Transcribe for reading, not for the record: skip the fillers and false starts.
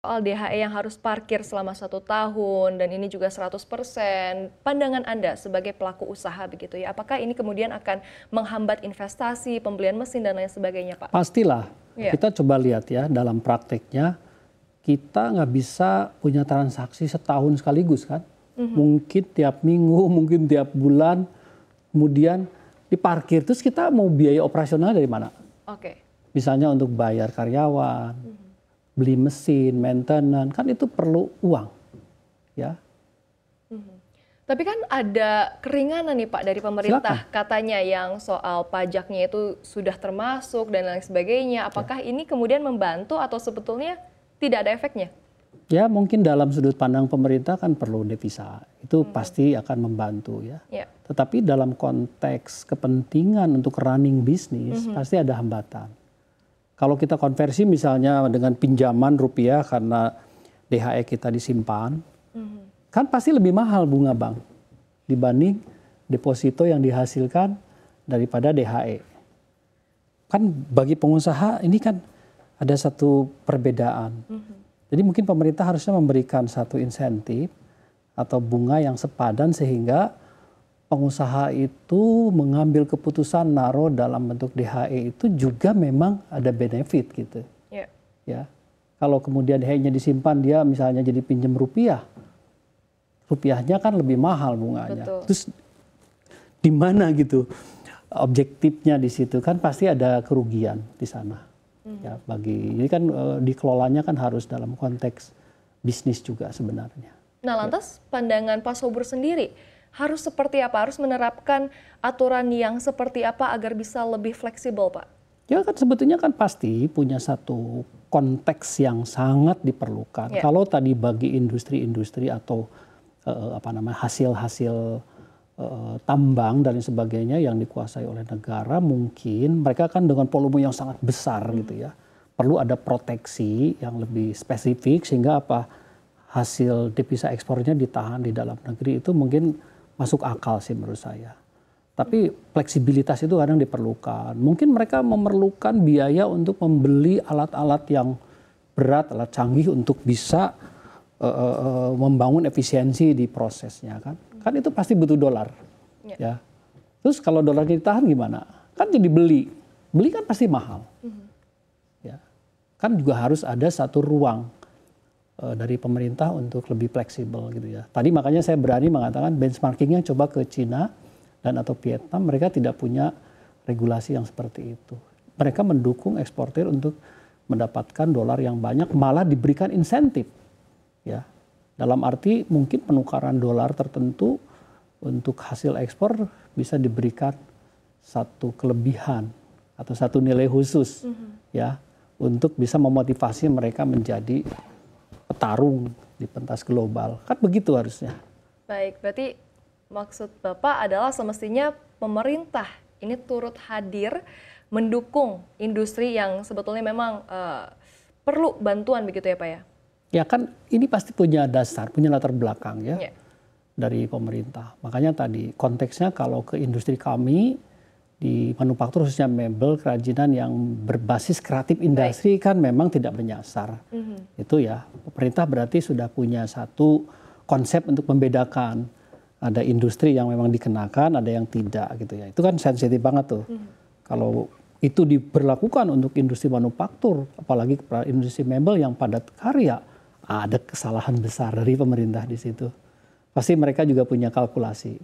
Soal DHE yang harus parkir selama 1 tahun dan ini juga 100%, pandangan Anda sebagai pelaku usaha begitu ya, apakah ini kemudian akan menghambat investasi, pembelian mesin dan lain sebagainya, Pak? Pastilah, Iya. kita coba lihat ya dalam prakteknya, kita nggak bisa punya transaksi setahun sekaligus kan. Mungkin tiap minggu, mungkin tiap bulan, kemudian diparkir, terus kita mau biaya operasional dari mana? Oke. Misalnya untuk bayar karyawan, beli mesin, maintenance, kan itu perlu uang, ya. Tapi kan ada keringanan nih Pak dari pemerintah, Silakan. katanya yang soal pajaknya itu sudah termasuk dan lain sebagainya. Apakah ini kemudian membantu atau sebetulnya tidak ada efeknya? Ya mungkin dalam sudut pandang pemerintah kan perlu devisa, itu pasti akan membantu ya. Ya. Tetapi dalam konteks kepentingan untuk running bisnis, pasti ada hambatan. Kalau kita konversi misalnya dengan pinjaman rupiah karena DHE kita disimpan, kan pasti lebih mahal bunga bank dibanding deposito yang dihasilkan daripada DHE. Kan bagi pengusaha ini kan ada satu perbedaan. Jadi mungkin pemerintah harusnya memberikan satu insentif atau bunga yang sepadan sehingga pengusaha itu mengambil keputusan naruh dalam bentuk DHE itu juga memang ada benefit gitu. Ya. Ya. Kalau kemudian DHE-nya disimpan dia misalnya jadi pinjam rupiah, rupiahnya kan lebih mahal bunganya. Betul. Terus di mana gitu objektifnya di situ kan pasti ada kerugian di sana. Ya jadi kan dikelolanya kan harus dalam konteks bisnis juga sebenarnya. Nah lantas pandangan Pak Sobur sendiri harus seperti apa? Harus menerapkan aturan yang seperti apa agar bisa lebih fleksibel, Pak? Ya kan sebetulnya kan pasti punya satu konteks yang sangat diperlukan. Ya. Kalau tadi bagi industri-industri atau hasil-hasil tambang dan sebagainya yang dikuasai oleh negara, mungkin mereka kan dengan volume yang sangat besar gitu ya. Perlu ada proteksi yang lebih spesifik sehingga hasil devisa ekspornya ditahan di dalam negeri itu mungkin masuk akal sih menurut saya. Tapi fleksibilitas itu kadang diperlukan. Mungkin mereka memerlukan biaya untuk membeli alat-alat yang berat, alat canggih untuk bisa membangun efisiensi di prosesnya kan. Kan itu pasti butuh dolar. Ya. Terus kalau dolarnya ditahan gimana? Kan jadi beli. Beli kan pasti mahal. Ya. Kan juga harus ada satu ruang dari pemerintah untuk lebih fleksibel gitu ya. Tadi makanya saya berani mengatakan benchmarkingnya coba ke Cina dan atau Vietnam, mereka tidak punya regulasi yang seperti itu. Mereka mendukung eksportir untuk mendapatkan dolar yang banyak, malah diberikan insentif. Ya, dalam arti mungkin penukaran dolar tertentu untuk hasil ekspor bisa diberikan satu kelebihan atau satu nilai khusus ya untuk bisa memotivasi mereka menjadi petarung di pentas global. Kan begitu harusnya. Baik, berarti maksud Bapak adalah semestinya pemerintah ini turut hadir mendukung industri yang sebetulnya memang perlu bantuan begitu ya Pak ya? Ya kan ini pasti punya dasar, punya latar belakang ya Ya. dari pemerintah. Makanya tadi konteksnya kalau ke industri kami di manufaktur khususnya mebel, kerajinan yang berbasis kreatif industri kan memang tidak menyasar. Itu ya, pemerintah berarti sudah punya satu konsep untuk membedakan. Ada industri yang memang dikenakan, ada yang tidak gitu ya. Itu kan sensitif banget tuh. Kalau itu diberlakukan untuk industri manufaktur, apalagi industri mebel yang padat karya, ada kesalahan besar dari pemerintah di situ. Pasti mereka juga punya kalkulasi.